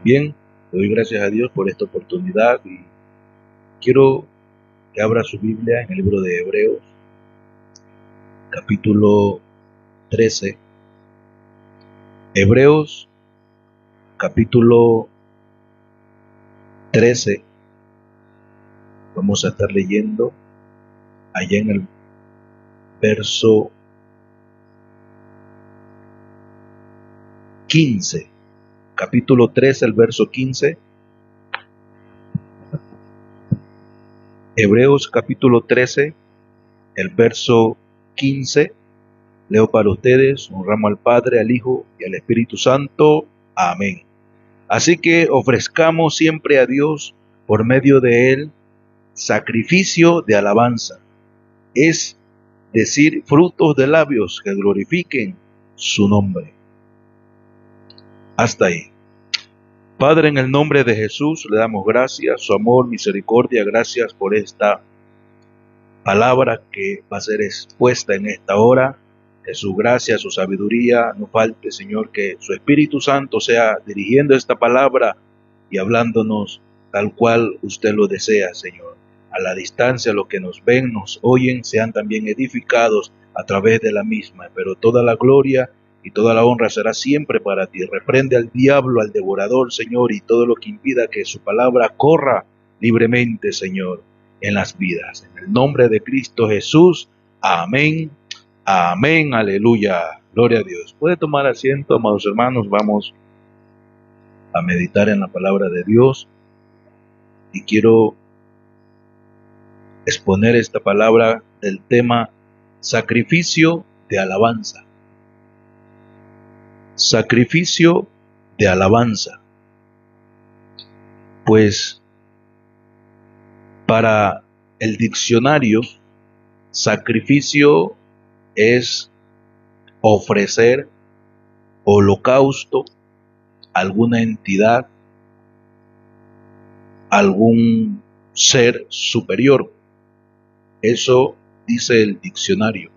Bien, doy gracias a Dios por esta oportunidad y quiero que abra su Biblia en el libro de Hebreos, capítulo 13. Hebreos, capítulo 13. Vamos a estar leyendo allá en el verso 15. Capítulo 13, el verso 15. Hebreos, capítulo 13, el verso 15. Leo para ustedes, honramos al Padre, al Hijo y al Espíritu Santo. Amén. Así que ofrezcamos siempre a Dios, por medio de Él, sacrificio de alabanza, es decir, frutos de labios que glorifiquen su nombre. Hasta ahí. Padre, en el nombre de Jesús, le damos gracias, su amor, misericordia, gracias por esta palabra que va a ser expuesta en esta hora. Que su gracia, su sabiduría no falte, Señor, que su Espíritu Santo sea dirigiendo esta palabra y hablándonos tal cual usted lo desea, Señor. A la distancia, los que nos ven, nos oyen, sean también edificados a través de la misma, pero toda la gloria y toda la honra será siempre para ti. Reprende al diablo, al devorador, Señor, y todo lo que impida que su palabra corra libremente, Señor, en las vidas. En el nombre de Cristo Jesús, amén, amén, aleluya, gloria a Dios. Puede tomar asiento, amados hermanos, vamos a meditar en la palabra de Dios y quiero exponer esta palabra del tema sacrificio de alabanza. Sacrificio de alabanza. Pues para el diccionario, sacrificio es ofrecer holocausto a alguna entidad, algún ser superior. Eso dice el diccionario.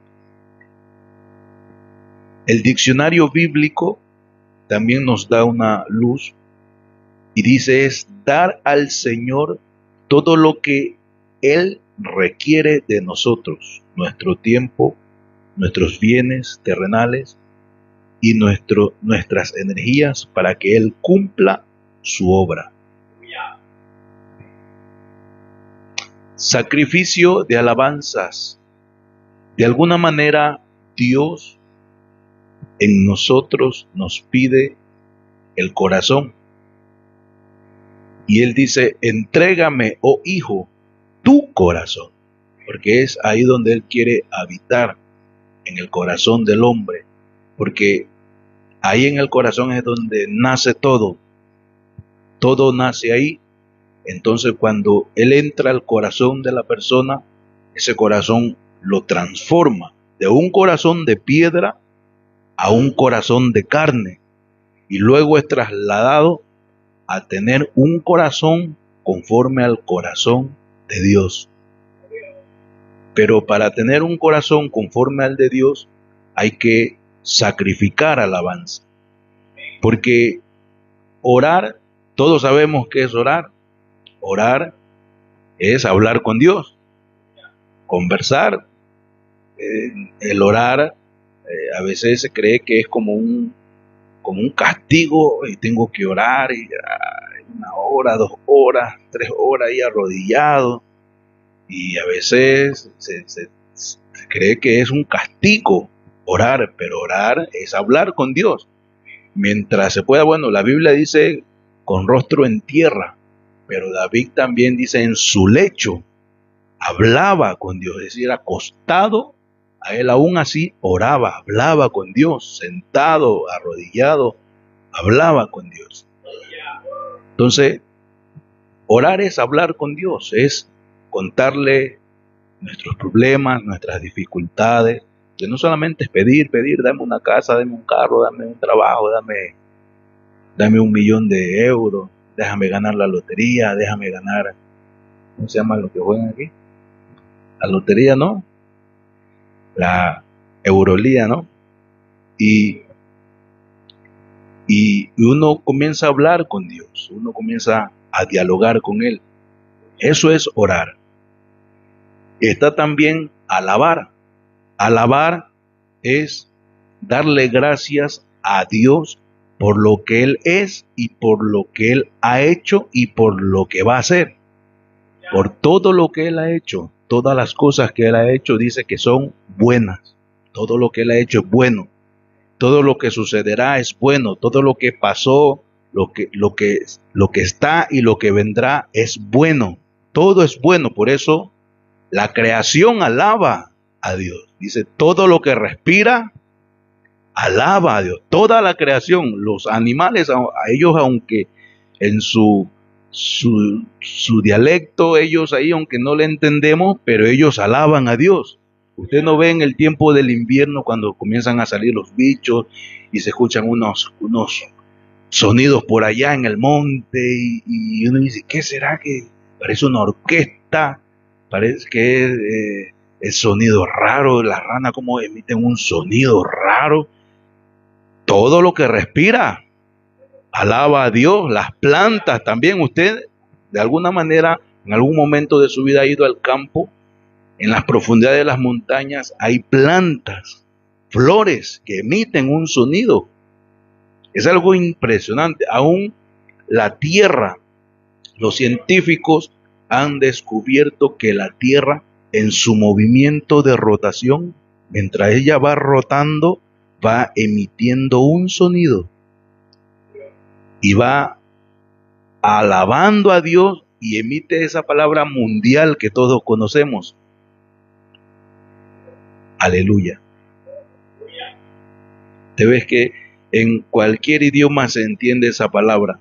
El diccionario bíblico también nos da una luz y dice es dar al Señor todo lo que Él requiere de nosotros, nuestro tiempo, nuestros bienes terrenales y nuestras energías para que Él cumpla su obra. Sacrificio de alabanzas. De alguna manera, Dios en nosotros nos pide el corazón. Y Él dice, entrégame, oh Hijo, tu corazón. Porque es ahí donde Él quiere habitar, en el corazón del hombre. Porque ahí en el corazón es donde nace todo. Todo nace ahí. Entonces cuando Él entra al corazón de la persona, ese corazón lo transforma de un corazón de piedra a un corazón de carne. Y luego es trasladado a tener un corazón conforme al corazón de Dios. Pero para tener un corazón conforme al de Dios hay que sacrificar alabanza. Porque orar, todos sabemos qué es orar. Orar es hablar con Dios, conversar. El orar a veces se cree que es como un castigo y tengo que orar y 1 hora, 2 horas, 3 horas ahí arrodillado. Y a veces se cree que es un castigo orar, pero orar es hablar con Dios. Mientras se pueda, bueno, la Biblia dice con rostro en tierra, pero David también dice en su lecho hablaba con Dios, es decir, acostado, a él aún así oraba, hablaba con Dios, sentado, arrodillado, hablaba con Dios. Entonces, orar es hablar con Dios, es contarle nuestros problemas, nuestras dificultades, que no solamente es pedir, dame una casa, dame un carro, dame un trabajo, dame 1.000.000 de euros, déjame ganar la lotería, déjame ganar, ¿cómo se llama lo que juegan aquí? La lotería, ¿no? La Eurolía, ¿no? Y y uno comienza a hablar con Dios, uno comienza a dialogar con Él. Eso es orar. Está también alabar. Alabar es darle gracias a Dios por lo que Él es y por lo que Él ha hecho y por lo que va a hacer. Por todo lo que Él ha hecho, todas las cosas que Él ha hecho, dice que son buenas. Todo lo que Él ha hecho es bueno. Todo lo que sucederá es bueno. Todo lo que pasó, lo que está y lo que vendrá es bueno. Todo es bueno. Por eso la creación alaba a Dios. Dice, todo lo que respira, alaba a Dios. Toda la creación, los animales, a ellos, aunque en su dialecto, ellos ahí, aunque no le entendemos, pero ellos alaban a Dios. Usted no ve en el tiempo del invierno cuando comienzan a salir los bichos y se escuchan unos sonidos por allá en el monte y uno dice, ¿qué será? Que parece una orquesta, parece que es el sonido raro, las ranas como emiten un sonido raro. Todo lo que respira alaba a Dios, las plantas también. Usted de alguna manera en algún momento de su vida ha ido al campo. En las profundidades de las montañas hay plantas, flores que emiten un sonido. Es algo impresionante. Aún la Tierra, los científicos han descubierto que la Tierra en su movimiento de rotación, mientras ella va rotando, va emitiendo un sonido y va alabando a Dios y emite esa palabra mundial que todos conocemos. Aleluya. Te ves que en cualquier idioma se entiende esa palabra.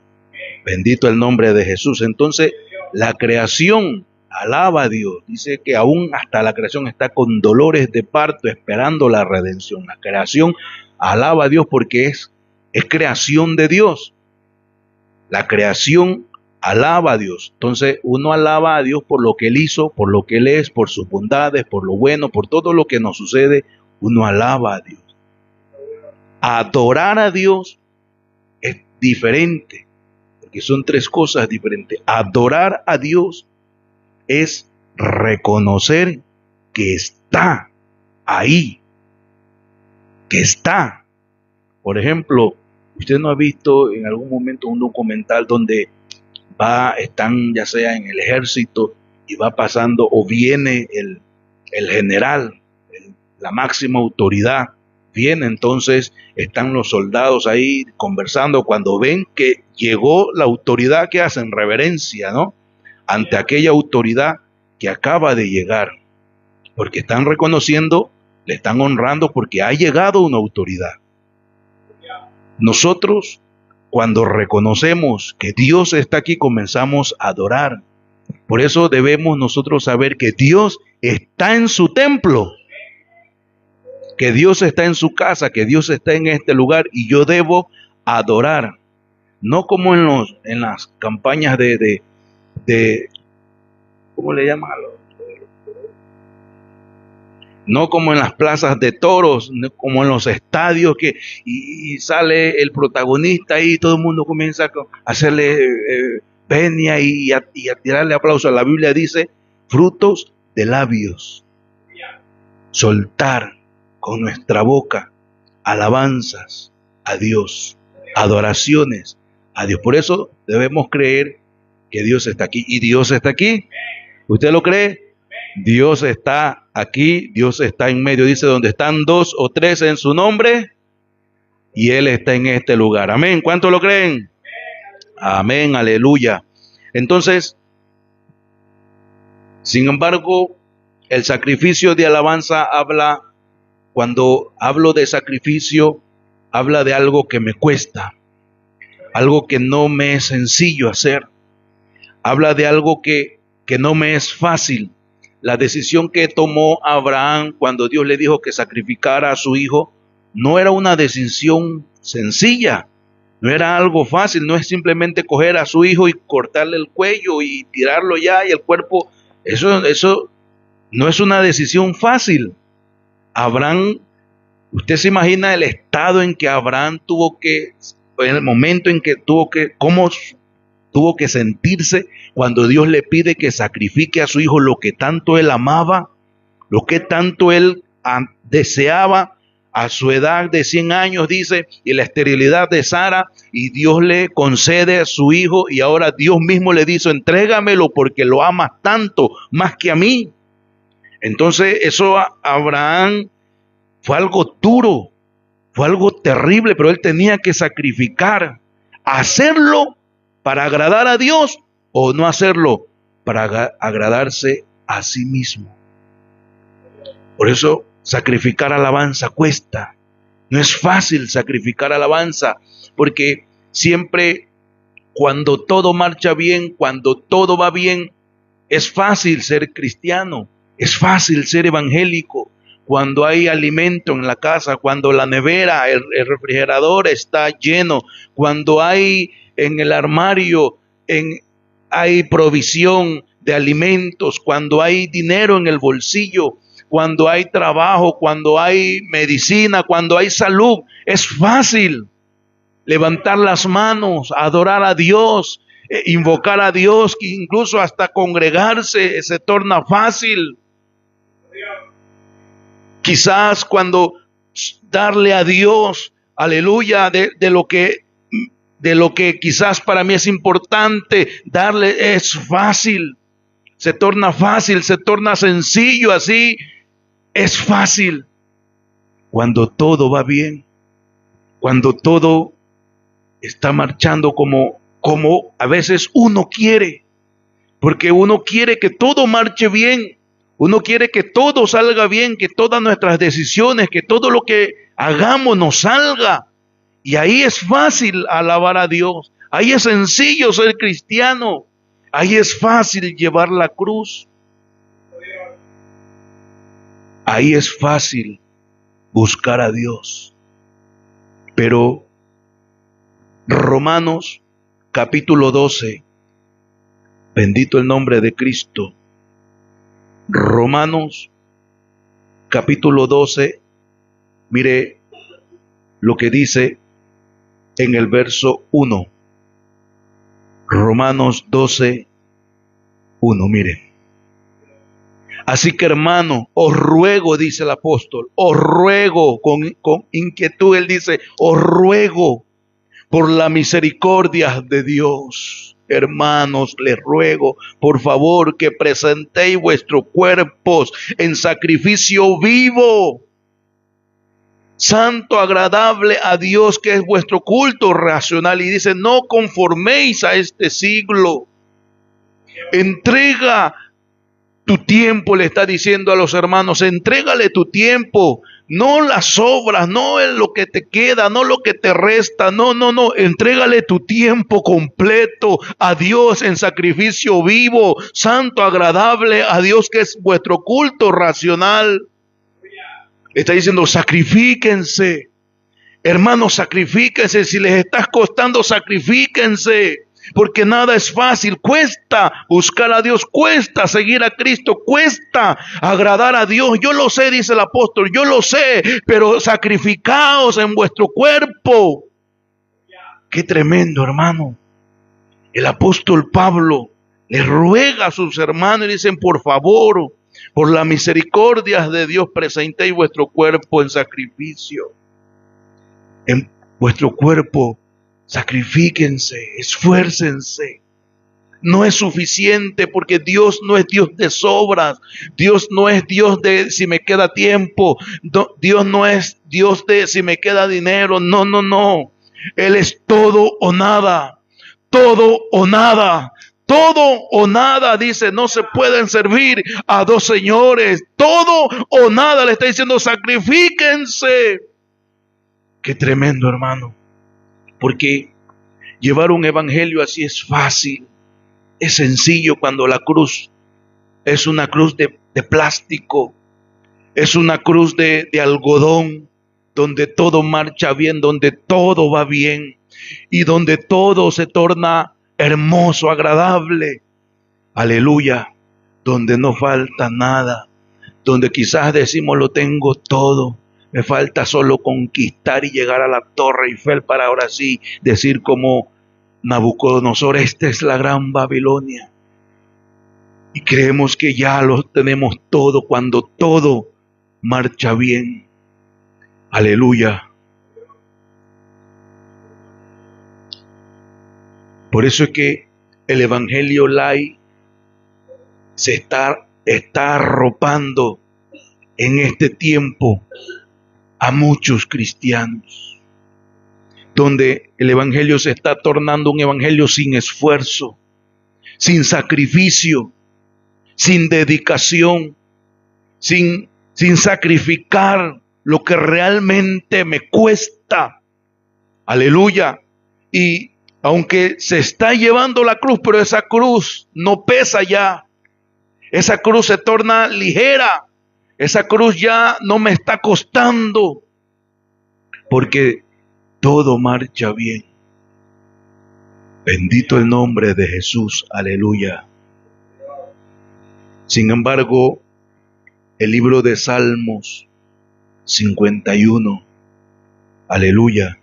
Bendito el nombre de Jesús. Entonces, la creación alaba a Dios. Dice que aún hasta la creación está con dolores de parto esperando la redención. La creación alaba a Dios porque es creación de Dios. La creación alaba a Dios. Entonces, uno alaba a Dios por lo que Él hizo, por lo que Él es, por sus bondades, por lo bueno, por todo lo que nos sucede. Uno alaba a Dios. Adorar a Dios es diferente, porque son tres cosas diferentes. Adorar a Dios es reconocer que está ahí, que está. Por ejemplo, usted no ha visto en algún momento un documental donde están ya sea en el ejército y va pasando o viene el general, la máxima autoridad, viene, entonces están los soldados ahí conversando. Cuando ven que llegó la autoridad, que hacen reverencia, ¿no? Ante aquella autoridad que acaba de llegar, porque están reconociendo, le están honrando porque ha llegado una autoridad. Nosotros, cuando reconocemos que Dios está aquí, comenzamos a adorar. Por eso debemos nosotros saber que Dios está en su templo, que Dios está en su casa, que Dios está en este lugar y yo debo adorar. No como en las campañas de ¿cómo le llaman? No como en las plazas de toros, no como en los estadios y sale el protagonista y todo el mundo comienza a hacerle venia y a tirarle aplauso. La Biblia dice frutos de labios, soltar con nuestra boca alabanzas a Dios, adoraciones a Dios. Por eso debemos creer que Dios está aquí. ¿Y Dios está aquí? ¿Usted lo cree? Dios está aquí, Dios está en medio. Dice, donde están 2 o 3 en su nombre, y Él está en este lugar. Amén. ¿Cuántos lo creen? Amén, aleluya. Entonces, sin embargo, el sacrificio de alabanza habla, cuando hablo de sacrificio, habla de algo que me cuesta, algo que no me es sencillo hacer, habla de algo que no me es fácil. La decisión que tomó Abraham cuando Dios le dijo que sacrificara a su hijo no era una decisión sencilla, no era algo fácil, no es simplemente coger a su hijo y cortarle el cuello y tirarlo ya y el cuerpo. Eso no es una decisión fácil. Abraham, usted se imagina el estado en que Abraham tuvo que en el momento en que cómo tuvo que sentirse cuando Dios le pide que sacrifique a su hijo lo que tanto él amaba, lo que tanto él deseaba a su edad de 100 años, dice, y la esterilidad de Sara, y Dios le concede a su hijo, y ahora Dios mismo le dice, entrégamelo porque lo amas tanto, más que a mí. Entonces eso a Abraham fue algo duro, fue algo terrible, pero él tenía que sacrificar, hacerlo para agradar a Dios o no hacerlo para agradarse a sí mismo. Por eso sacrificar alabanza cuesta. No es fácil sacrificar alabanza, porque siempre cuando todo marcha bien, cuando todo va bien, es fácil ser cristiano, es fácil ser evangélico. Cuando hay alimento en la casa, cuando la nevera, el refrigerador está lleno, cuando hay en el armario, hay provisión de alimentos, cuando hay dinero en el bolsillo, cuando hay trabajo, cuando hay medicina, cuando hay salud, es fácil levantar las manos, adorar a Dios, invocar a Dios, incluso hasta congregarse se torna fácil. Quizás cuando darle a Dios, aleluya, de lo que quizás para mí es importante, darle es fácil, se torna sencillo así, es fácil. Cuando todo va bien, cuando todo está marchando como a veces uno quiere, porque uno quiere que todo marche bien, uno quiere que todo salga bien, que todas nuestras decisiones, que todo lo que hagamos nos salga. Y ahí es fácil alabar a Dios, ahí es sencillo ser cristiano, ahí es fácil llevar la cruz, ahí es fácil buscar a Dios. Pero Romanos capítulo 12, bendito el nombre de Cristo. Romanos capítulo 12, mire lo que dice en el verso 1. Romanos 12, 1, mire. Así que hermano, os ruego, dice el apóstol, os ruego con inquietud, él dice, os ruego por la misericordia de Dios. Hermanos, les ruego, por favor, que presentéis vuestros cuerpos en sacrificio vivo, santo, agradable a Dios, que es vuestro culto racional. Y dice, no conforméis a este siglo. Entrega tu tiempo, le está diciendo a los hermanos, entrégale tu tiempo, no las obras, no lo que te queda, no lo que te resta, no, entrégale tu tiempo completo a Dios en sacrificio vivo, santo, agradable a Dios, que es vuestro culto racional. Le está diciendo, sacrifíquense, hermanos, sacrifíquense, si les está costando, sacrifíquense. Porque nada es fácil, cuesta buscar a Dios, cuesta seguir a Cristo, cuesta agradar a Dios. Yo lo sé, dice el apóstol, yo lo sé, pero sacrificaos en vuestro cuerpo. Qué tremendo, hermano. El apóstol Pablo le ruega a sus hermanos y dicen, por favor, por la misericordia de Dios, presentéis vuestro cuerpo en sacrificio. En vuestro cuerpo, sacrifíquense, esfuércense. No es suficiente porque Dios no es Dios de sobras. Dios no es Dios de si me queda tiempo. Dios no es Dios de si me queda dinero. No. Él es todo o nada. Todo o nada. Todo o nada, dice, no se pueden servir a dos señores. Todo o nada, le está diciendo, sacrifíquense. Qué tremendo, hermano. Porque llevar un evangelio así es fácil, es sencillo cuando la cruz es una cruz de plástico, es una cruz de algodón, donde todo marcha bien, donde todo va bien y donde todo se torna hermoso, agradable. Aleluya, donde no falta nada, donde quizás decimos lo tengo todo, Me falta solo conquistar y llegar a la Torre Eiffel para ahora sí decir como Nabucodonosor, esta es la gran Babilonia. Y creemos que ya lo tenemos todo cuando todo marcha bien. Aleluya. Por eso es que el Evangelio Light se está arropando en este tiempo a muchos cristianos, donde el Evangelio se está tornando un Evangelio sin esfuerzo, sin sacrificio, sin dedicación, sin sacrificar lo que realmente me cuesta. Aleluya. Y aunque se está llevando la cruz, pero esa cruz no pesa ya. Esa cruz se torna ligera. Esa cruz ya no me está costando. Porque todo marcha bien. Bendito el nombre de Jesús. Aleluya. Sin embargo, el libro de Salmos 51. Aleluya.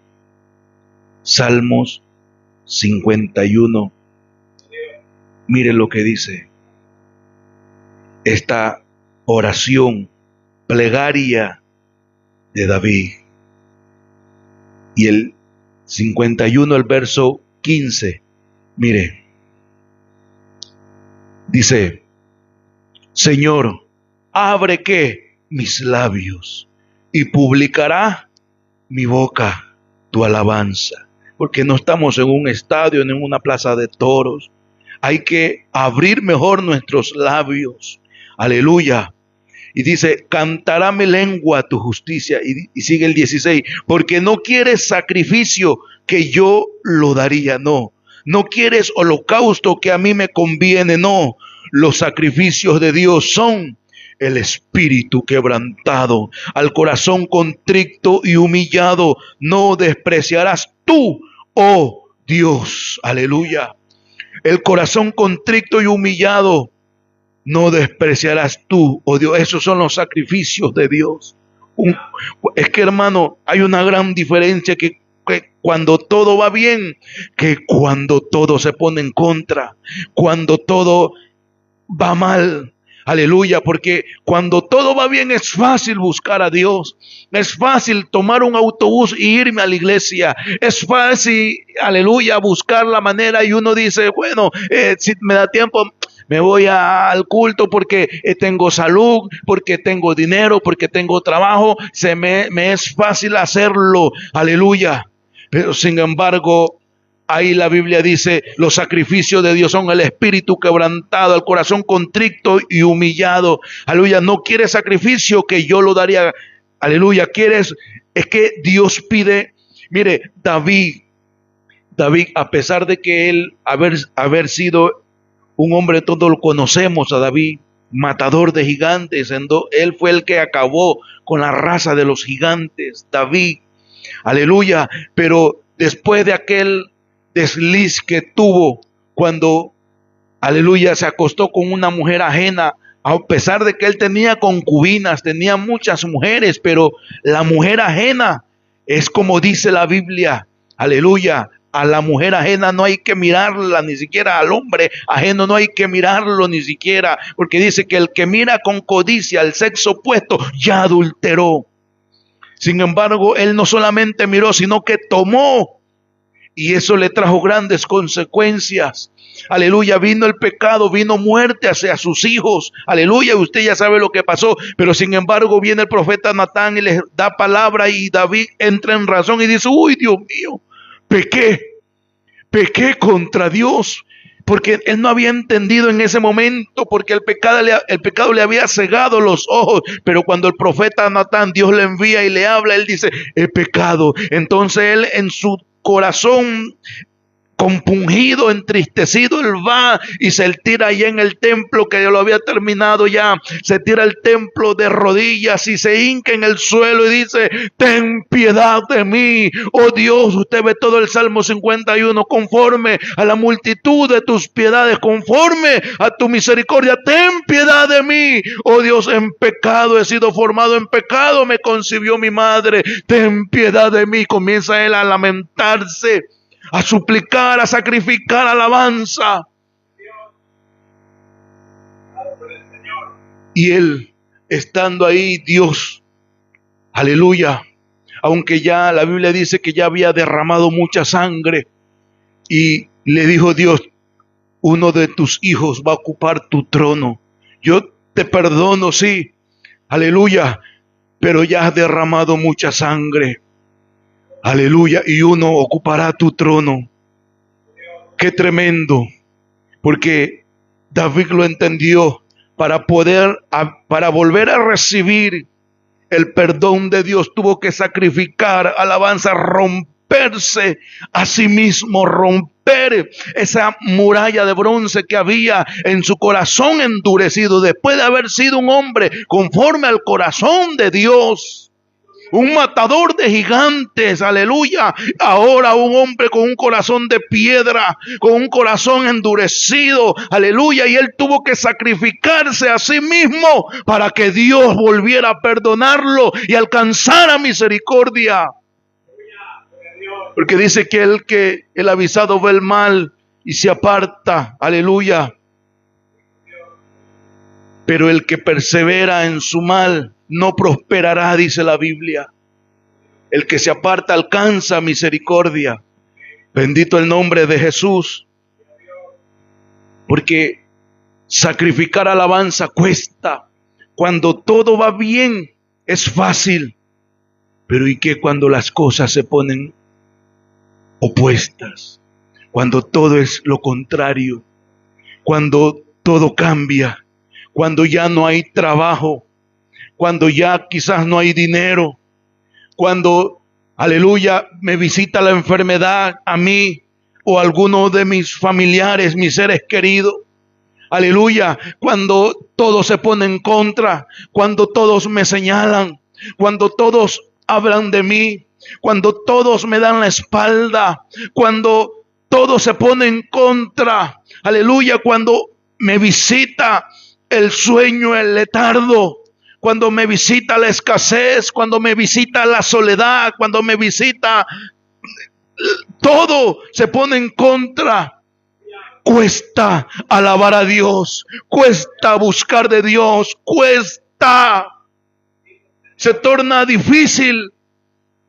Salmos 51. Mire lo que dice. Esta oración, plegaria de David. Y el 51, el verso 15. Mire. Dice, Señor, abre ¿qué? Mis labios y publicará mi boca tu alabanza. Porque no estamos en un estadio, ni en una plaza de toros. Hay que abrir mejor nuestros labios. Aleluya. Y dice, cantará mi lengua tu justicia. Y sigue el 16. Porque no quieres sacrificio que yo lo daría. No. No quieres holocausto que a mí me conviene. No. Los sacrificios de Dios son el espíritu quebrantado. Al corazón contrito y humillado no despreciarás tú, oh Dios. Aleluya. El corazón contrito y humillado no despreciarás tú, oh Dios. Esos son los sacrificios de Dios. Es que, hermano, hay una gran diferencia que cuando todo va bien, que cuando todo se pone en contra, cuando todo va mal. Aleluya, porque cuando todo va bien es fácil buscar a Dios. Es fácil tomar un autobús e irme a la iglesia. Es fácil, aleluya, buscar la manera y uno dice, bueno, si me da tiempo, me voy al culto porque tengo salud, porque tengo dinero, porque tengo trabajo. Me es fácil hacerlo, aleluya. Pero sin embargo, ahí la Biblia dice, los sacrificios de Dios son el espíritu quebrantado, el corazón contrito y humillado. Aleluya, no quieres sacrificio que yo lo daría. Aleluya, es que Dios pide. Mire, David, a pesar de que él haber sido un hombre, todos lo conocemos a David, matador de gigantes, él fue el que acabó con la raza de los gigantes, David. Aleluya, pero después de aquel desliz que tuvo cuando, aleluya, se acostó con una mujer ajena, a pesar de que él tenía concubinas, tenía muchas mujeres, pero la mujer ajena es como dice la Biblia, aleluya, a la mujer ajena no hay que mirarla, ni siquiera al hombre ajeno no hay que mirarlo ni siquiera, porque dice que el que mira con codicia al sexo opuesto ya adulteró. Sin embargo, él no solamente miró, sino que tomó. Y eso le trajo grandes consecuencias. Aleluya, vino el pecado, vino muerte hacia sus hijos. Aleluya, usted ya sabe lo que pasó. Pero sin embargo viene el profeta Natán y les da palabra y David entra en razón y dice, uy, Dios mío, pequé contra Dios. Porque él no había entendido en ese momento, porque el pecado le había cegado los ojos. Pero cuando el profeta Natán, Dios le envía y le habla, él dice, he pecado. Entonces él en su corazón compungido, entristecido, él va y se tira allá en el templo que lo había terminado ya. Se tira al templo de rodillas y se hinca en el suelo y dice: ten piedad de mí, oh Dios. Usted ve todo el Salmo 51, conforme a la multitud de tus piedades, conforme a tu misericordia, ten piedad de mí, oh Dios. En pecado he sido formado, en pecado me concibió mi madre, ten piedad de mí. Comienza él a lamentarse, a suplicar, a sacrificar alabanza. Y él, estando ahí, Dios, aleluya, aunque ya la Biblia dice que ya había derramado mucha sangre, y le dijo Dios: uno de tus hijos va a ocupar tu trono. Yo te perdono, sí, aleluya, pero ya has derramado mucha sangre. Aleluya, y uno ocupará tu trono. Qué tremendo, porque David lo entendió. Para volver a recibir el perdón de Dios, tuvo que sacrificar alabanza, romperse a sí mismo, romper esa muralla de bronce que había en su corazón endurecido, después de haber sido un hombre conforme al corazón de Dios. Un matador de gigantes, aleluya. Ahora un hombre con un corazón de piedra, con un corazón endurecido, aleluya. Y él tuvo que sacrificarse a sí mismo para que Dios volviera a perdonarlo y alcanzara misericordia. Porque dice que el avisado ve el mal y se aparta, aleluya. Pero el que persevera en su mal no prosperará, dice la Biblia. El que se aparta alcanza misericordia. Bendito el nombre de Jesús. Porque sacrificar alabanza cuesta. Cuando todo va bien es fácil. Pero ¿y qué cuando las cosas se ponen opuestas? Cuando todo es lo contrario. Cuando todo cambia. Cuando ya no hay trabajo. Cuando ya quizás no hay dinero, cuando, aleluya, me visita la enfermedad a mí o a alguno de mis familiares, mis seres queridos, aleluya, cuando todo se pone en contra, cuando todos me señalan, cuando todos hablan de mí, cuando todos me dan la espalda, cuando todo se pone en contra, aleluya, cuando me visita el sueño, el letargo, cuando me visita la escasez, cuando me visita la soledad, cuando me visita todo se pone en contra. Cuesta alabar a Dios, cuesta buscar de Dios, cuesta. Se torna difícil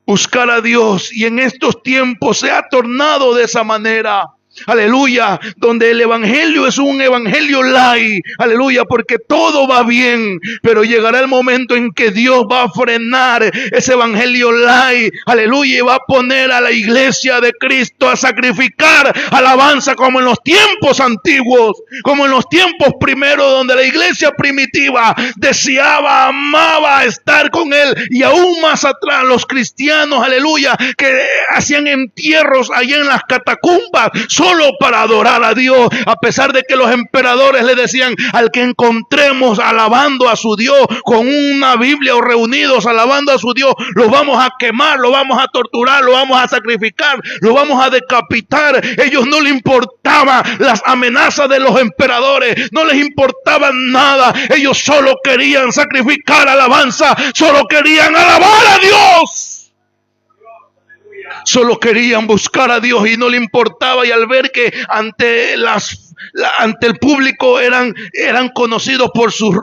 buscar a Dios y en estos tiempos se ha tornado de esa manera. Aleluya, donde el evangelio es un evangelio light, aleluya, porque todo va bien, pero llegará el momento en que Dios va a frenar ese evangelio light, aleluya, y va a poner a la iglesia de Cristo a sacrificar alabanza como en los tiempos antiguos, como en los tiempos primeros, donde la iglesia primitiva deseaba, amaba estar con Él, y aún más atrás los cristianos, aleluya, que hacían entierros allá en las catacumbas, solo para adorar a Dios, a pesar de que los emperadores le decían: al que encontremos alabando a su Dios con una Biblia o reunidos alabando a su Dios, lo vamos a quemar, lo vamos a torturar, lo vamos a sacrificar, lo vamos a decapitar. Ellos no les importaban las amenazas de los emperadores, no les importaba nada. Ellos solo querían sacrificar alabanza, solo querían alabar a Dios. Solo querían buscar a Dios y no le importaba, y al ver que ante el público eran conocidos por su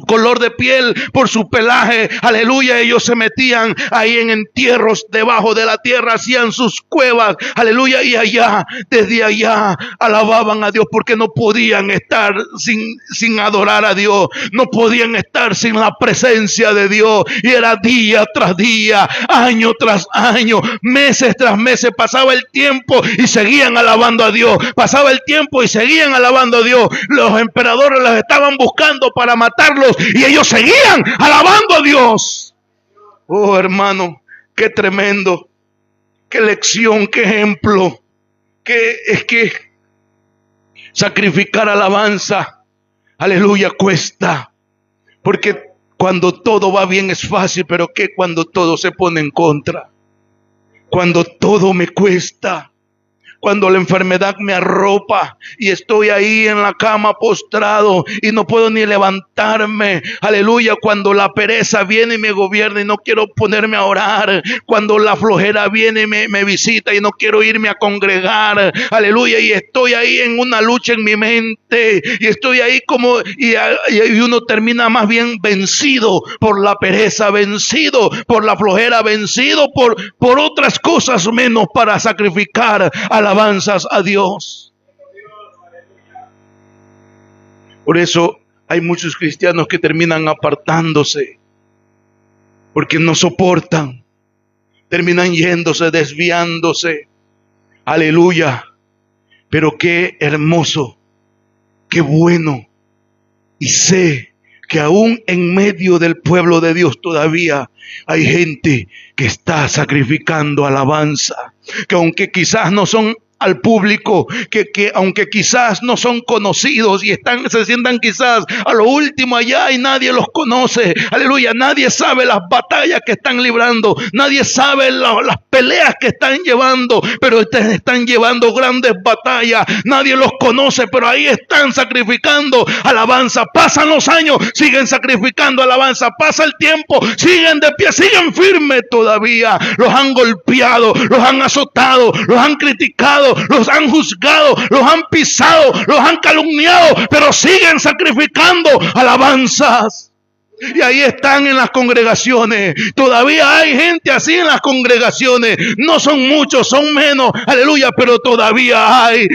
color de piel, por su pelaje, aleluya, ellos se metían ahí en entierros debajo de la tierra, hacían sus cuevas, aleluya, y allá, desde allá, alababan a Dios, porque no podían estar sin adorar a Dios, no podían estar sin la presencia de Dios, y era día tras día, año tras año, meses tras meses, pasaba el tiempo y seguían alabando a Dios, pasaba el tiempo y seguían alabando a Dios. Los emperadores los estaban buscando para matar, y ellos seguían alabando a Dios. Oh, hermano, qué tremendo, qué lección, qué ejemplo. que es que sacrificar alabanza, aleluya, cuesta. Porque cuando todo va bien es fácil, pero ¿qué cuando todo se pone en contra? Cuando todo me cuesta. Cuando la enfermedad me arropa y estoy ahí en la cama postrado y no puedo ni levantarme. Aleluya. Cuando la pereza viene y me gobierna y no quiero ponerme a orar. Cuando la flojera viene y me visita y no quiero irme a congregar. Aleluya. Y estoy ahí en una lucha en mi mente. Y estoy ahí como, y uno termina más bien vencido por la pereza, vencido por la flojera, vencido por otras cosas menos para sacrificar alabanzas a Dios. Por eso hay muchos cristianos que terminan apartándose porque no soportan, terminan yéndose, desviándose. Aleluya. Pero qué hermoso, qué bueno. Y sé que aún en medio del pueblo de Dios todavía hay gente que está sacrificando alabanza, que aunque quizás no son al público, que aunque quizás no son conocidos y se sientan quizás a lo último allá y nadie los conoce, aleluya, nadie sabe las batallas que están librando, nadie sabe las peleas que están llevando, pero están llevando grandes batallas, nadie los conoce, pero ahí están sacrificando alabanza. Pasan los años, siguen sacrificando alabanza, pasa el tiempo, siguen de pie, siguen firmes todavía. Los han golpeado, los han azotado, los han criticado, los han juzgado, los han pisado, los han calumniado, pero siguen sacrificando alabanzas. Y ahí están en las congregaciones. Todavía hay gente así en las congregaciones. No son muchos, son menos, aleluya, pero todavía hay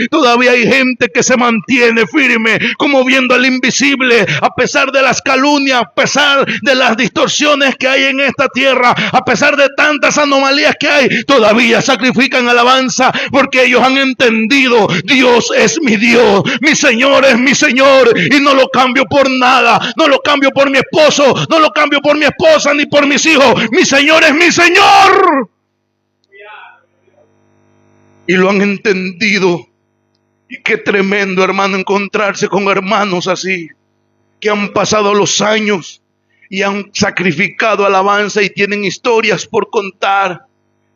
gente que se mantiene firme, como viendo al invisible, a pesar de las calumnias, a pesar de las distorsiones que hay en esta tierra, a pesar de tantas anomalías que hay, todavía sacrifican alabanza, porque ellos han entendido: Dios es mi Dios, mi Señor es mi Señor, y no lo cambio por nada, no lo cambio por mi esposo, no lo cambio por mi esposa ni por mis hijos. Mi Señor es mi Señor. Y lo han entendido. Y qué tremendo, hermano, encontrarse con hermanos así, que han pasado los años y han sacrificado alabanza y tienen historias por contar,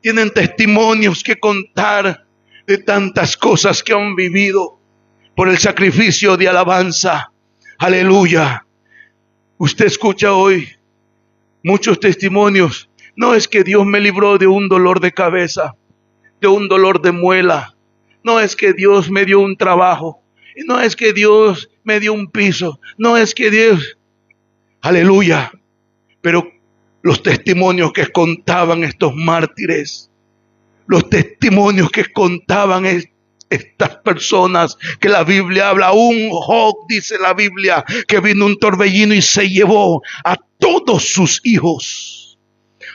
tienen testimonios que contar de tantas cosas que han vivido por el sacrificio de alabanza. Aleluya. Usted escucha hoy muchos testimonios. No es que Dios me libró de un dolor de cabeza, de un dolor de muela. No es que Dios me dio un trabajo. No es que Dios me dio un piso. No es que Dios... Aleluya. Pero los testimonios que contaban estos mártires, los testimonios que contaban estas personas que la Biblia habla, un Job, dice la Biblia, que vino un torbellino y se llevó a todos sus hijos.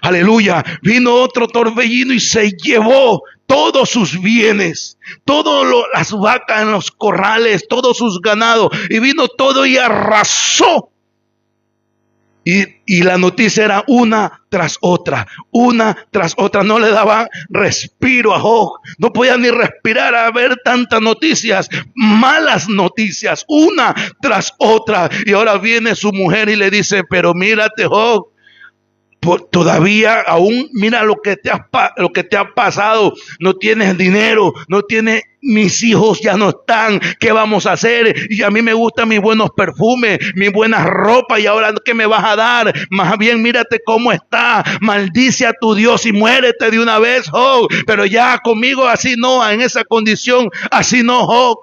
Aleluya. Vino otro torbellino y se llevó todos sus bienes, todas las vacas en los corrales, todos sus ganados, y vino todo y arrasó. Y la noticia era una tras otra, no le daba respiro a Job, no podía ni respirar a ver tantas noticias, malas noticias, una tras otra. Y ahora viene su mujer y le dice: pero mírate, Job, todavía aún mira lo que te ha pasado, no tienes dinero, no tienes, mis hijos ya no están, ¿qué vamos a hacer? Y a mí me gustan mis buenos perfumes, mis buenas ropas, y ahora ¿qué me vas a dar? Más bien mírate cómo está, maldice a tu Dios y muérete de una vez, Job. Pero ya conmigo así no, en esa condición así no, Job.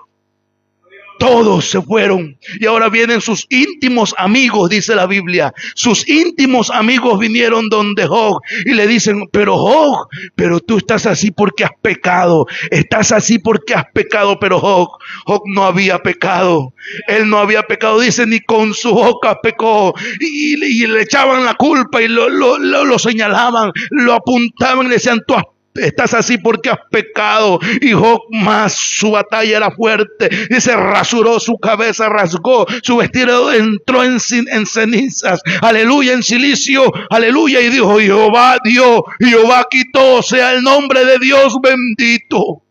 Todos se fueron y ahora vienen sus íntimos amigos, dice la Biblia. Sus íntimos amigos vinieron donde Job y le dicen: pero Job, pero tú estás así porque has pecado. Estás así porque has pecado. Pero Job no había pecado. Él no había pecado, dice, ni con su boca pecó. Y le echaban la culpa y lo señalaban, lo apuntaban y le decían: tú estás así porque has pecado. Y Job, más su batalla era fuerte, y se rasuró su cabeza, rasgó su vestido, entró en cenizas, aleluya, en silicio, aleluya, y dijo: Jehová dio, Jehová quitó, sea el nombre de Dios bendito.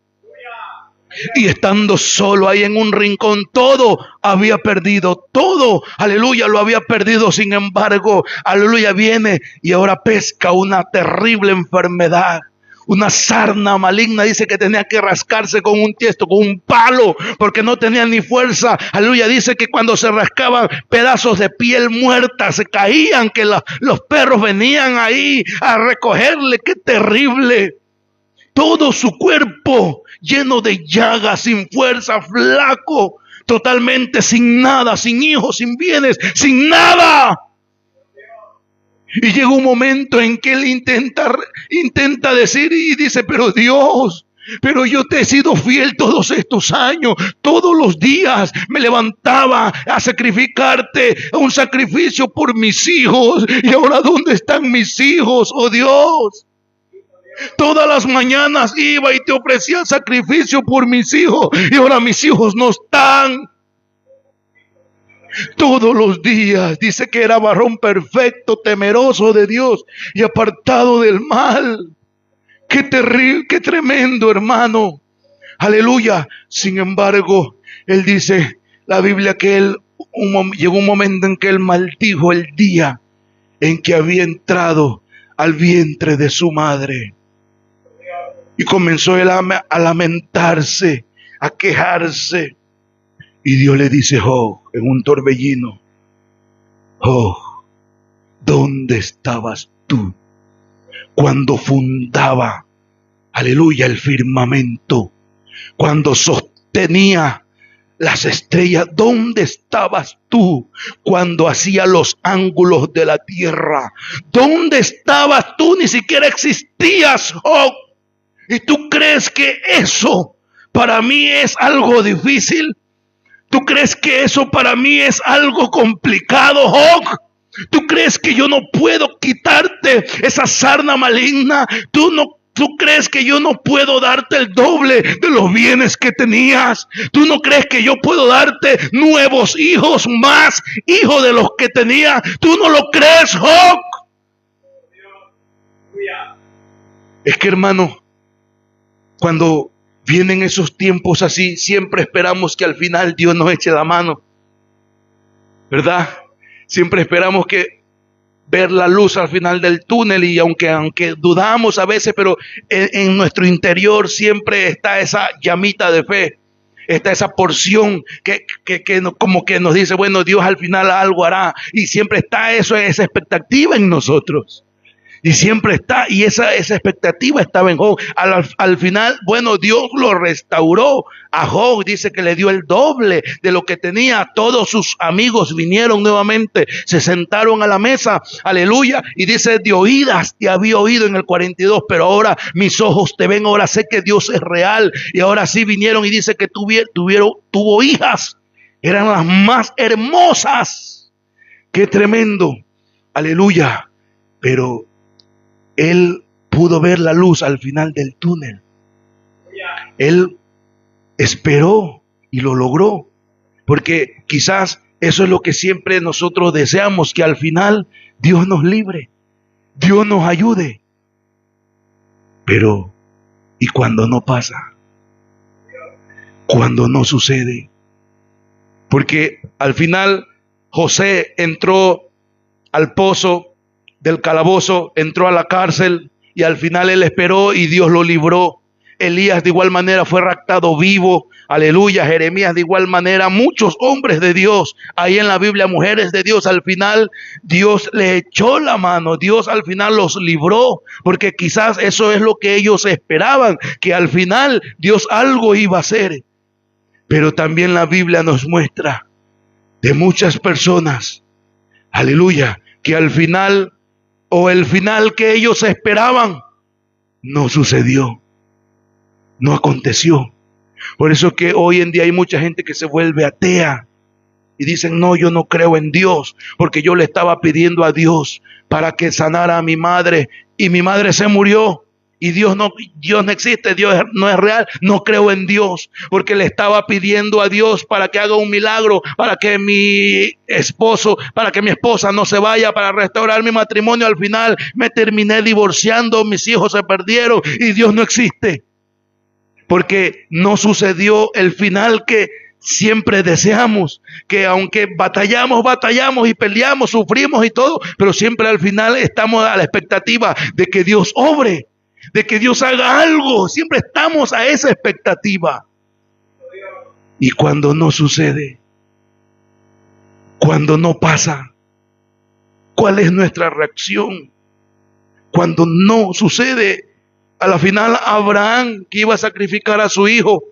Y estando solo ahí en un rincón, todo había perdido, todo, aleluya, lo había perdido. Sin embargo, aleluya, viene y ahora pesca una terrible enfermedad. Una sarna maligna, dice que tenía que rascarse con un tiesto, con un palo, porque no tenía ni fuerza. Aleluya, dice que cuando se rascaban, pedazos de piel muerta se caían, que los perros venían ahí a recogerle. ¡Qué terrible! Todo su cuerpo lleno de llagas, sin fuerza, flaco, totalmente sin nada, sin hijos, sin bienes, sin nada. Y llega un momento en que él intenta decir y dice, pero Dios, pero yo te he sido fiel todos estos años, todos los días me levantaba a sacrificarte, a un sacrificio por mis hijos. Y ahora, ¿dónde están mis hijos, oh Dios? Todas las mañanas iba y te ofrecía sacrificio por mis hijos, y ahora mis hijos no están. Todos los días dice que era varón perfecto, temeroso de Dios y apartado del mal. Qué terrible, qué tremendo, hermano. Aleluya. Sin embargo, él dice, la Biblia, que llegó un momento en que él maldijo el día en que había entrado al vientre de su madre. Y comenzó él a lamentarse, a quejarse. Y Dios le dice, en un torbellino, ¿dónde estabas tú cuando fundaba, aleluya, el firmamento? Cuando sostenía las estrellas, ¿dónde estabas tú cuando hacía los ángulos de la tierra? ¿Dónde estabas tú? Ni siquiera existías, ¿Y tú crees que eso para mí es algo difícil? ¿Tú crees que eso para mí es algo complicado, Job? ¿Tú crees que yo no puedo quitarte esa sarna maligna? ¿Tú crees que yo no puedo darte el doble de los bienes que tenías? ¿Tú no crees que yo puedo darte nuevos hijos, más hijos de los que tenía? ¿Tú no lo crees, Job? Es que, hermano, cuando vienen esos tiempos así, siempre esperamos que al final Dios nos eche la mano, ¿verdad? Siempre esperamos que ver la luz al final del túnel, y aunque dudamos a veces, pero en nuestro interior siempre está esa llamita de fe, está esa porción que como que nos dice, bueno, Dios al final algo hará, y siempre está esa expectativa en nosotros. Y siempre está, y esa expectativa estaba en Job. Al final, bueno, Dios lo restauró a Job. Dice que le dio el doble de lo que tenía. Todos sus amigos vinieron nuevamente, se sentaron a la mesa, aleluya. Y dice, de oídas te había oído en el 42, pero ahora mis ojos te ven, ahora sé que Dios es real. Y ahora sí vinieron, y dice que tuvo hijas, eran las más hermosas. Qué tremendo, aleluya. Pero él pudo ver la luz al final del túnel. Él esperó y lo logró. Porque quizás eso es lo que siempre nosotros deseamos, que al final Dios nos libre, Dios nos ayude. Pero, ¿y cuando no pasa? Cuando no sucede. Porque al final José entró al pozo del calabozo, entró a la cárcel, y al final él esperó y Dios lo libró. Elías de igual manera fue raptado vivo, aleluya. Jeremías de igual manera, muchos hombres de Dios, ahí en la Biblia, mujeres de Dios, al final Dios le echó la mano, Dios al final los libró, porque quizás eso es lo que ellos esperaban, que al final Dios algo iba a hacer. Pero también la Biblia nos muestra de muchas personas, aleluya, que al final, o el final que ellos esperaban, no sucedió, no aconteció. Por eso que hoy en día hay mucha gente que se vuelve atea y dicen, no, yo no creo en Dios, porque yo le estaba pidiendo a Dios para que sanara a mi madre, y mi madre se murió, y Dios no existe, Dios no es real, no creo en Dios, porque le estaba pidiendo a Dios para que haga un milagro, para que mi esposa no se vaya, para restaurar mi matrimonio. Al final me terminé divorciando, mis hijos se perdieron y Dios no existe. porque no sucedió el final que siempre deseamos, que aunque batallamos y peleamos, sufrimos y todo, pero siempre al final estamos a la expectativa de que Dios obre, de que Dios haga algo. Siempre estamos a esa expectativa. Y cuando no sucede, cuando no pasa, ¿cuál es nuestra reacción? Cuando no sucede, a la final Abraham, que iba a sacrificar a su hijo,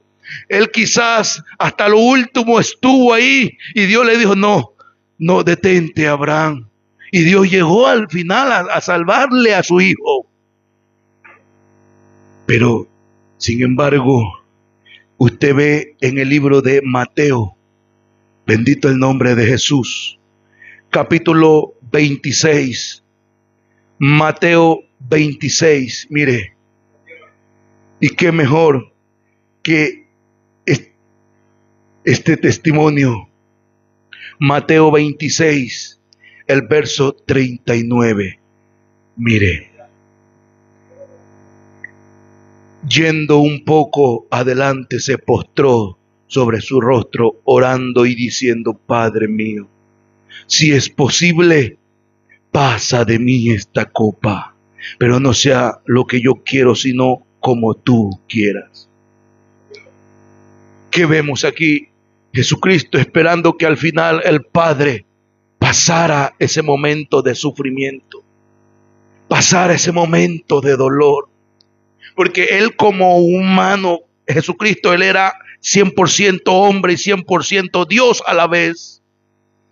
él quizás hasta lo último estuvo ahí y Dios le dijo, no, detente, Abraham. Y Dios llegó al final a salvarle a su hijo. Pero, sin embargo, usted ve en el libro de Mateo, bendito el nombre de Jesús, capítulo 26, Mateo 26, mire, y qué mejor que este testimonio. Mateo 26, el verso 39, mire. Yendo un poco adelante, se postró sobre su rostro, orando y diciendo, Padre mío, si es posible, pasa de mí esta copa, pero no sea lo que yo quiero, sino como tú quieras. ¿Qué vemos aquí? Jesucristo esperando que al final el Padre pasara ese momento de sufrimiento, pasara ese momento de dolor. Porque Él como humano, Jesucristo, Él era 100% hombre y 100% Dios a la vez.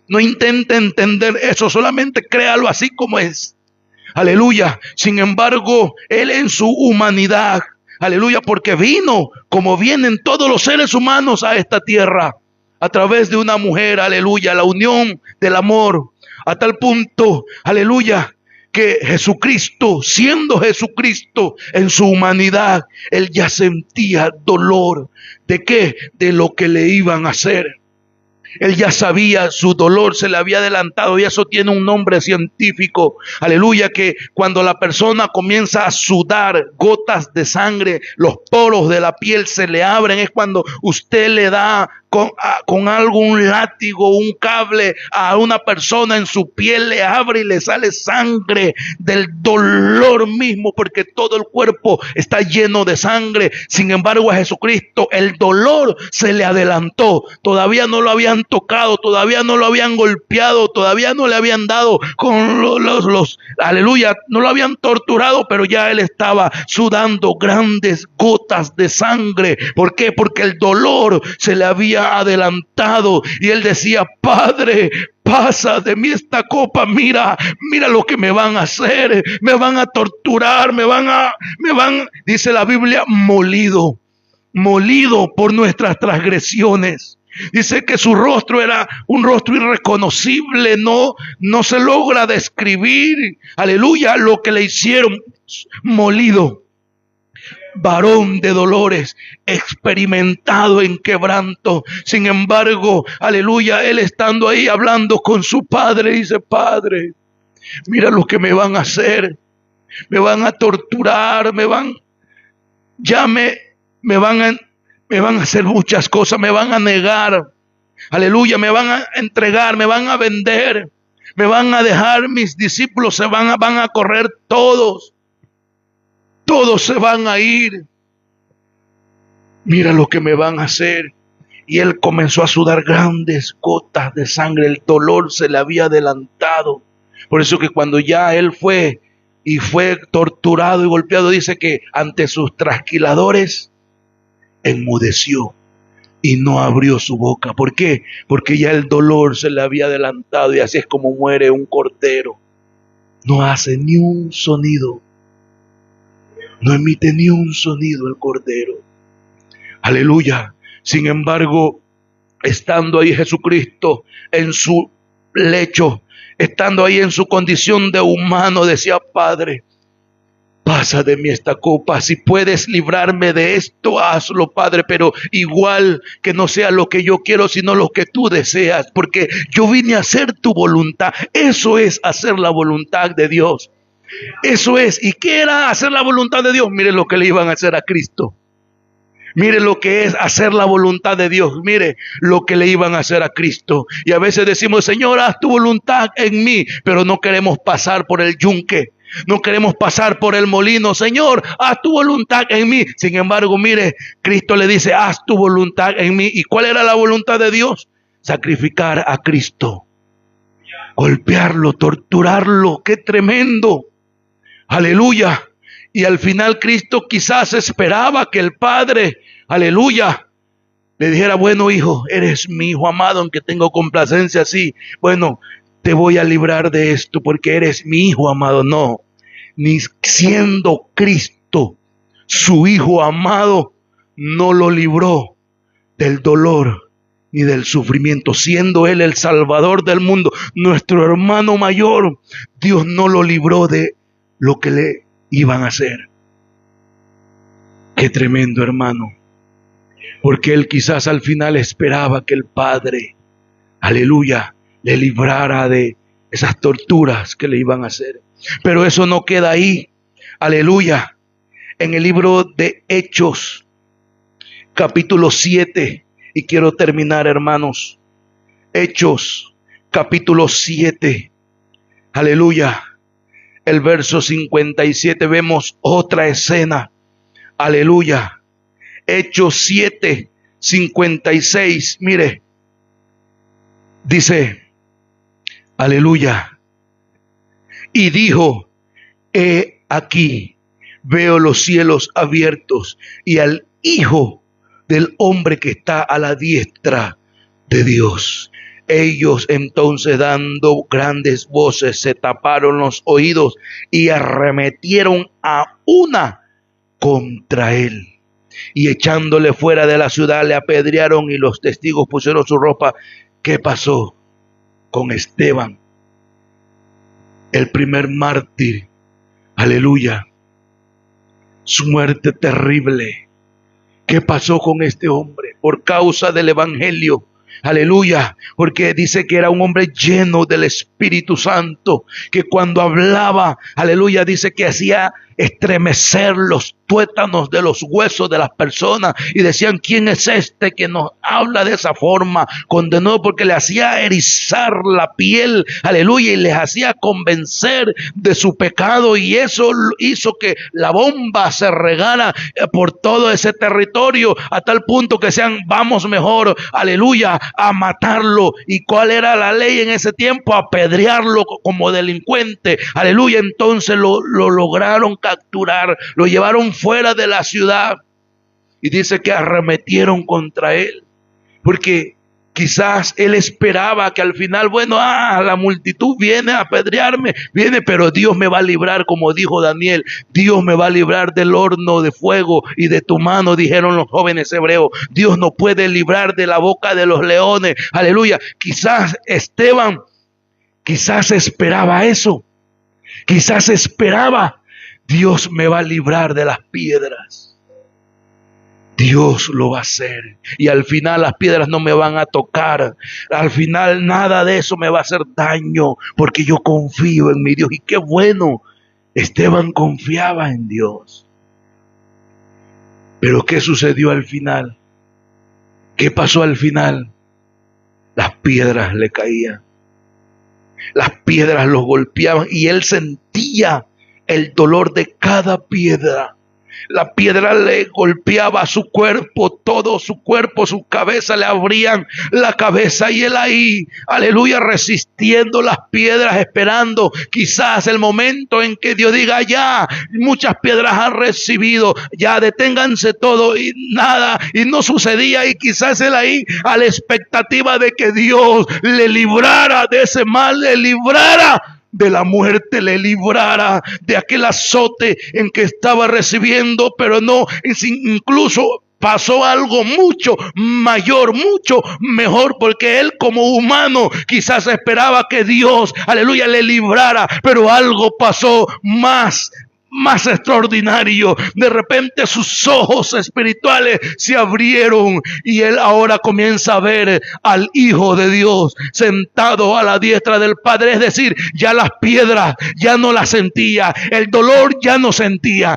No intente entender eso, solamente créalo así como es. Aleluya. Sin embargo, Él en su humanidad, aleluya, porque vino como vienen todos los seres humanos a esta tierra, a través de una mujer, aleluya, la unión del amor, a tal punto, aleluya, que Jesucristo, siendo Jesucristo en su humanidad, Él ya sentía dolor. ¿De qué? De lo que le iban a hacer. Él ya sabía, su dolor se le había adelantado y eso tiene un nombre científico. Aleluya, que cuando la persona comienza a sudar gotas de sangre, los poros de la piel se le abren. Es cuando usted le da con algo, un látigo, un cable a una persona en su piel, le abre y le sale sangre del dolor mismo, porque todo el cuerpo está lleno de sangre. Sin embargo, a Jesucristo el dolor se le adelantó. Todavía no lo habían tocado, todavía no lo habían golpeado, todavía no le habían dado con los aleluya, no lo habían torturado, pero ya él estaba sudando grandes gotas de sangre. ¿Por qué? Porque el dolor se le había adelantado y él decía, Padre, pasa de mí esta copa, mira lo que me van a hacer, me van a torturar, me van, dice la Biblia, molido por nuestras transgresiones. Dice que su rostro era un rostro irreconocible, no se logra describir, aleluya, lo que le hicieron. Molido, varón de dolores, experimentado en quebranto. Sin embargo, aleluya, él estando ahí hablando con su padre, dice, Padre, mira lo que me van a hacer, me van a torturar, me van a hacer muchas cosas, me van a negar, aleluya, me van a entregar, me van a vender, me van a dejar, mis discípulos van a correr todos se van a ir. Mira lo que me van a hacer. Y él comenzó a sudar grandes gotas de sangre. El dolor se le había adelantado. Por eso que cuando ya él fue torturado y golpeado, dice que ante sus trasquiladores enmudeció y no abrió su boca. ¿Por qué? Porque ya el dolor se le había adelantado y así es como muere un cordero. No hace ni un sonido. No emite ni un sonido el cordero. Aleluya. Sin embargo, estando ahí Jesucristo en su lecho, estando ahí en su condición de humano, decía, Padre, pasa de mí esta copa. Si puedes librarme de esto, hazlo, Padre, pero igual que no sea lo que yo quiero, sino lo que tú deseas, porque yo vine a hacer tu voluntad. Eso es hacer la voluntad de Dios. Eso es. ¿Y qué era hacer la voluntad de Dios? Miren lo que le iban a hacer a Cristo. Mire lo que es hacer la voluntad de Dios. Mire lo que le iban a hacer a Cristo. Y a veces decimos, Señor, haz tu voluntad en mí, pero no queremos pasar por el yunque. No queremos pasar por el molino. Señor, haz tu voluntad en mí. Sin embargo, mire, Cristo le dice, haz tu voluntad en mí. ¿Y cuál era la voluntad de Dios? Sacrificar a Cristo. Golpearlo, torturarlo. ¡Qué tremendo! Aleluya. Y al final Cristo quizás esperaba que el Padre, aleluya, le dijera, bueno hijo, eres mi hijo amado, aunque tengo complacencia así. Bueno, te voy a librar de esto porque eres mi hijo amado. No, ni siendo Cristo su hijo amado, no lo libró del dolor ni del sufrimiento. Siendo Él el Salvador del mundo, nuestro hermano mayor, Dios no lo libró de lo que le iban a hacer. Qué tremendo, hermano. Porque Él quizás al final esperaba que el Padre, aleluya, le librara de esas torturas que le iban a hacer. Pero eso no queda ahí. Aleluya. En el libro de Hechos, capítulo 7, y quiero terminar, hermanos. Hechos, capítulo 7. Aleluya. El verso 57, vemos otra escena. Aleluya. Hechos 7, 56. Mire. Dice, aleluya. Y dijo, he aquí, veo los cielos abiertos y al Hijo del Hombre que está a la diestra de Dios. Ellos entonces, dando grandes voces, se taparon los oídos y arremetieron a una contra él. Y echándole fuera de la ciudad, le apedrearon y los testigos pusieron su ropa. ¿Qué pasó con Esteban? El primer mártir. Aleluya. Su muerte terrible. ¿Qué pasó con este hombre? Por causa del evangelio. Aleluya, porque dice que era un hombre lleno del Espíritu Santo, que cuando hablaba, aleluya, dice que hacía estremecer los tuétanos de los huesos de las personas y decían, ¿quién es este que nos habla de esa forma? Condenó porque le hacía erizar la piel, aleluya, y les hacía convencer de su pecado, y eso hizo que la bomba se regara por todo ese territorio a tal punto que sean, vamos mejor, aleluya, a matarlo. ¿Y cuál era la ley en ese tiempo? Apedrearlo como delincuente, aleluya. Entonces lo lograron capturar, lo llevaron fuera de la ciudad y dice que arremetieron contra él, porque quizás él esperaba que al final, bueno, la multitud viene a apedrearme, viene, pero Dios me va a librar, como dijo Daniel, Dios me va a librar del horno de fuego y de tu mano, dijeron los jóvenes hebreos. Dios nos puede librar de la boca de los leones, aleluya. Quizás Esteban, quizás esperaba eso, quizás esperaba, Dios me va a librar de las piedras. Dios lo va a hacer. Y al final las piedras no me van a tocar. Al final nada de eso me va a hacer daño, porque yo confío en mi Dios. Y qué bueno, Esteban confiaba en Dios. Pero ¿qué sucedió al final? ¿Qué pasó al final? Las piedras le caían. Las piedras los golpeaban y él sentía el dolor de cada piedra. La piedra le golpeaba su cuerpo, todo su cuerpo, su cabeza, le abrían la cabeza y él ahí, aleluya, resistiendo las piedras, esperando quizás el momento en que Dios diga, ya, muchas piedras han recibido, ya deténganse todo, y nada, y no sucedía, y quizás él ahí a la expectativa de que Dios le librara de ese mal, le librara de la muerte, le librara de aquel azote en que estaba recibiendo, pero no, incluso pasó algo mucho mayor, mucho mejor, porque él como humano quizás esperaba que Dios, aleluya, le librara, pero algo pasó más más extraordinario. De repente sus ojos espirituales se abrieron y él ahora comienza a ver al Hijo de Dios sentado a la diestra del Padre. Es decir, ya las piedras ya no las sentía, el dolor ya no sentía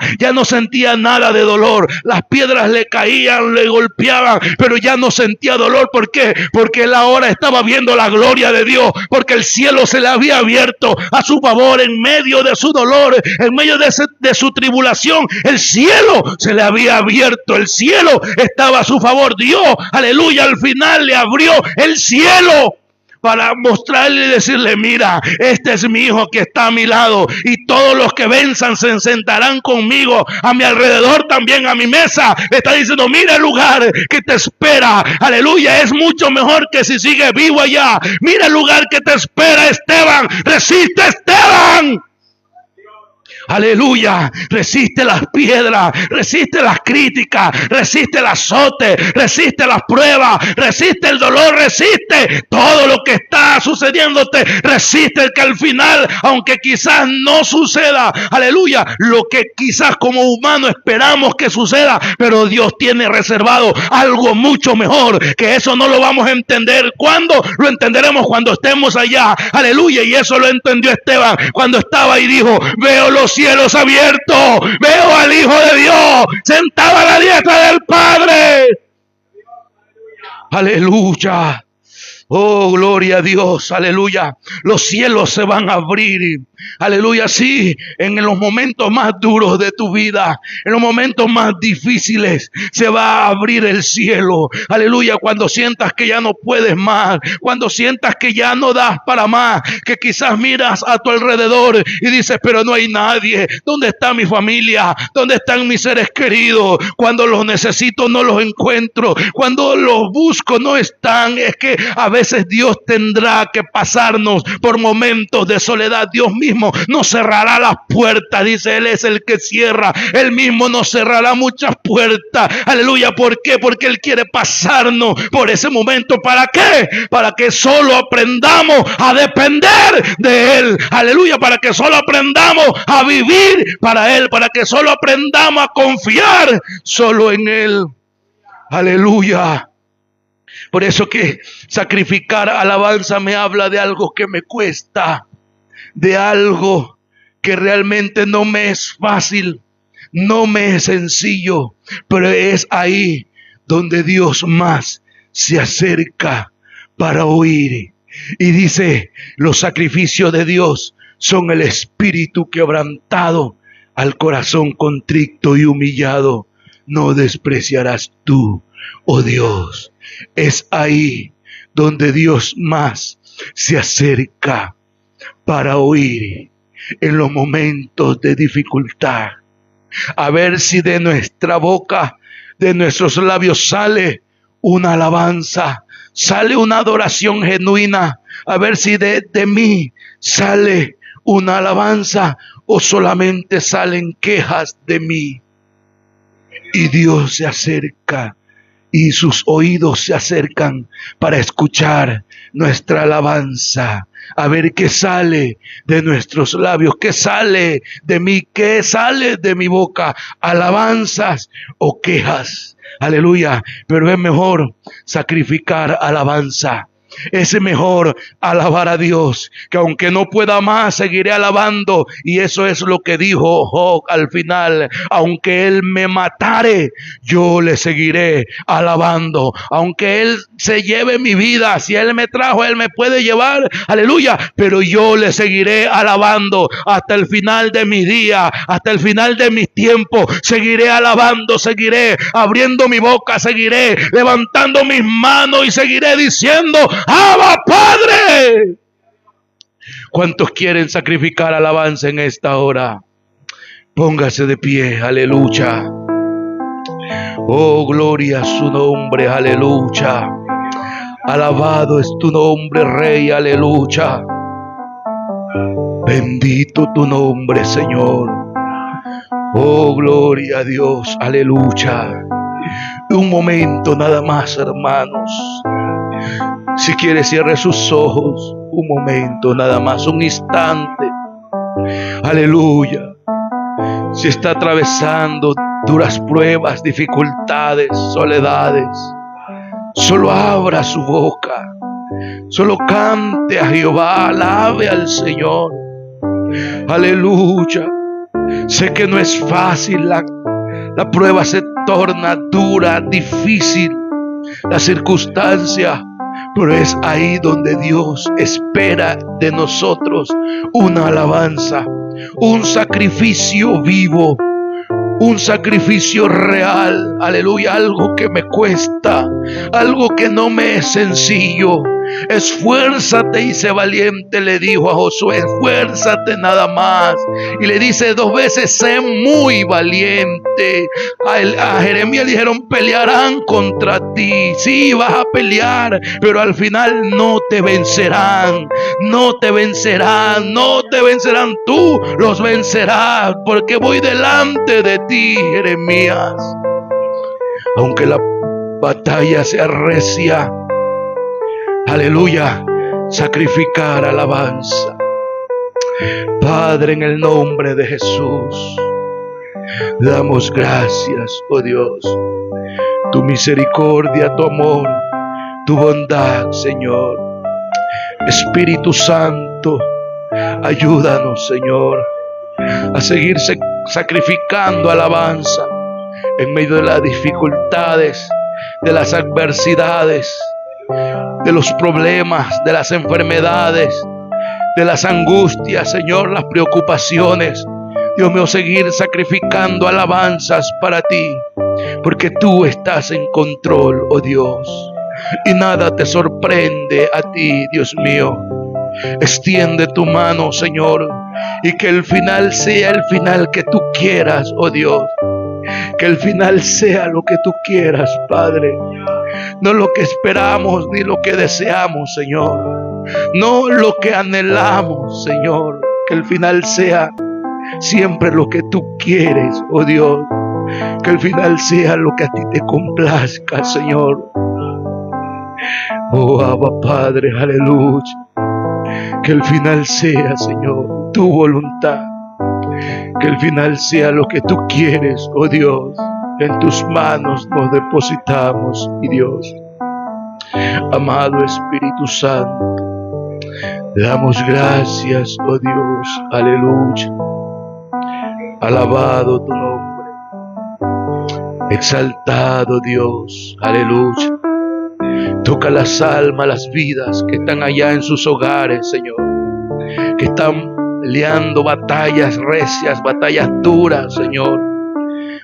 nada de dolor. Las piedras le caían, le golpeaban, pero ya no sentía dolor. ¿Por qué? Porque él ahora estaba viendo la gloria de Dios, porque el cielo se le había abierto a su favor en medio de su dolor, en medio de su tribulación. El cielo se le había abierto, el cielo estaba a su favor. Dios, aleluya, al final le abrió el cielo para mostrarle y decirle: mira, este es mi hijo que está a mi lado, y todos los que venzan se sentarán conmigo a mi alrededor, también a mi mesa. Está diciendo: mira el lugar que te espera, aleluya, es mucho mejor que si sigues vivo allá. Mira el lugar que te espera, Esteban. Resiste, Esteban. Aleluya, resiste las piedras, resiste las críticas, resiste el azote, resiste las pruebas, resiste el dolor, resiste todo lo que está sucediéndote, resiste, que al final, aunque quizás no suceda, aleluya, lo que quizás como humano esperamos que suceda, pero Dios tiene reservado algo mucho mejor, que eso no lo vamos a entender. ¿Cuándo? Lo entenderemos cuando estemos allá, aleluya. Y eso lo entendió Esteban cuando estaba y dijo: veo los cielos abiertos, veo al Hijo de Dios sentado a la diestra del Padre. Aleluya. Oh, gloria a Dios, aleluya. Los cielos se van a abrir, aleluya, sí, en los momentos más duros de tu vida, en los momentos más difíciles, se va a abrir el cielo, aleluya. Cuando sientas que ya no puedes más, cuando sientas que ya no das para más, que quizás miras a tu alrededor y dices: pero no hay nadie. ¿Dónde está mi familia? ¿Dónde están mis seres queridos? Cuando los necesito no los encuentro, cuando los busco no están. Es que a veces Dios tendrá que pasarnos por momentos de soledad. Dios mismo nos cerrará las puertas, dice: Él es el que cierra, Él mismo nos cerrará muchas puertas, aleluya. ¿Por qué? Porque Él quiere pasarnos por ese momento. ¿Para qué? Para que solo aprendamos a depender de Él, aleluya, para que solo aprendamos a vivir para Él, para que solo aprendamos a confiar solo en Él, aleluya. Por eso que sacrificar alabanza me habla de algo que me cuesta, de algo que realmente no me es fácil, no me es sencillo, pero es ahí donde Dios más se acerca para oír. Y dice: los sacrificios de Dios son el espíritu quebrantado, al corazón contrito y humillado no despreciarás tú, oh Dios. Es ahí donde Dios más se acerca para oír en los momentos de dificultad. A ver si de nuestra boca, de nuestros labios sale una alabanza, sale una adoración genuina. A ver si de mí sale una alabanza o solamente salen quejas de mí. Y Dios se acerca y sus oídos se acercan para escuchar nuestra alabanza. A ver qué sale de nuestros labios, qué sale de mí, qué sale de mi boca, alabanzas o quejas. Aleluya. Pero es mejor sacrificar alabanza. Es mejor alabar a Dios, que aunque no pueda más, seguiré alabando. Y eso es lo que dijo Job al final: aunque Él me matare, yo le seguiré alabando. Aunque Él se lleve mi vida, si Él me trajo, Él me puede llevar, aleluya, pero yo le seguiré alabando hasta el final de mis días, hasta el final de mis tiempos. Seguiré alabando, seguiré abriendo mi boca, seguiré levantando mis manos y seguiré diciendo: ¡Abba, Padre! ¿Cuántos quieren sacrificar alabanza en esta hora? Póngase de pie, aleluya. Oh, gloria a su nombre, aleluya. Alabado es tu nombre, Rey, aleluya. Bendito tu nombre, Señor. Oh, gloria a Dios, aleluya. Un momento nada más, hermanos. Si quiere, cierre sus ojos. Un momento nada más, un instante. Aleluya. si está atravesando duras pruebas, dificultades, soledades, solo abra su boca, solo cante a Jehová, alabe al Señor. Aleluya. Sé que no es fácil, la prueba se torna dura, difícil, la circunstancia, pero es ahí donde Dios espera de nosotros una alabanza, un sacrificio vivo, un sacrificio real. Aleluya, algo que me cuesta, algo que no me es sencillo. Esfuérzate y sé valiente, le dijo a Josué, esfuérzate nada más. Y le dice 2 veces, sé muy valiente. A Jeremías dijeron, pelearán contra ti. Sí, vas a pelear, pero al final no te vencerán. No te vencerán, no te vencerán. Tú los vencerás, porque voy delante de ti, Jeremías. Aunque la batalla sea recia, aleluya, sacrificar alabanza. Padre, en el nombre de Jesús, damos gracias, oh Dios, tu misericordia, tu amor, tu bondad, Señor. Espíritu Santo, ayúdanos, Señor, a seguir sacrificando alabanza en medio de las dificultades, de las adversidades, de los problemas, de las enfermedades, de las angustias, Señor, las preocupaciones. Dios mío, seguir sacrificando alabanzas para ti, porque tú estás en control, oh Dios, y nada te sorprende a ti, Dios mío. Extiende tu mano, Señor, y que el final sea el final que tú quieras, oh Dios. Que el final sea lo que tú quieras, Padre. No lo que esperamos ni lo que deseamos, Señor. No lo que anhelamos, Señor. Que el final sea siempre lo que tú quieres, oh Dios. Que el final sea lo que a ti te complazca, Señor. Oh, Abba, Padre, aleluya. Que el final sea, Señor, tu voluntad. Que el final sea lo que tú quieres, oh Dios. En tus manos nos depositamos, mi Dios. Amado Espíritu Santo, te damos gracias, oh Dios. Aleluya. Alabado tu nombre. Exaltado Dios. Aleluya. Toca las almas, las vidas que están allá en sus hogares, Señor. Que están peleando batallas recias, batallas duras, Señor.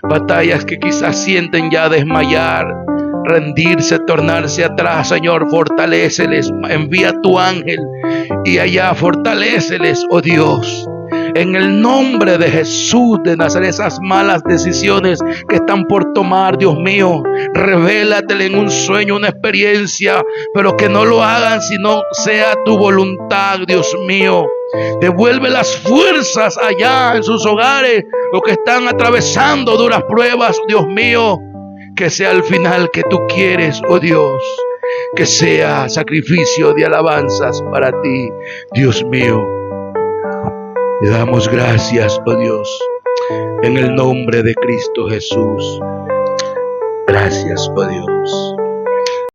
Batallas que quizás sienten ya desmayar, rendirse, tornarse atrás, Señor. Fortaléceles, envía tu ángel y allá fortaléceles, oh Dios. En el nombre de Jesús de Nazaret, esas malas decisiones que están por tomar, Dios mío, revélatele en un sueño, una experiencia, pero que no lo hagan sino sea tu voluntad, Dios mío. Devuelve las fuerzas allá en sus hogares, los que están atravesando duras pruebas, Dios mío. Que sea el final que tú quieres, oh Dios. Que sea sacrificio de alabanzas para ti, Dios mío. Te damos gracias, oh Dios, en el nombre de Cristo Jesús. Gracias, oh Dios.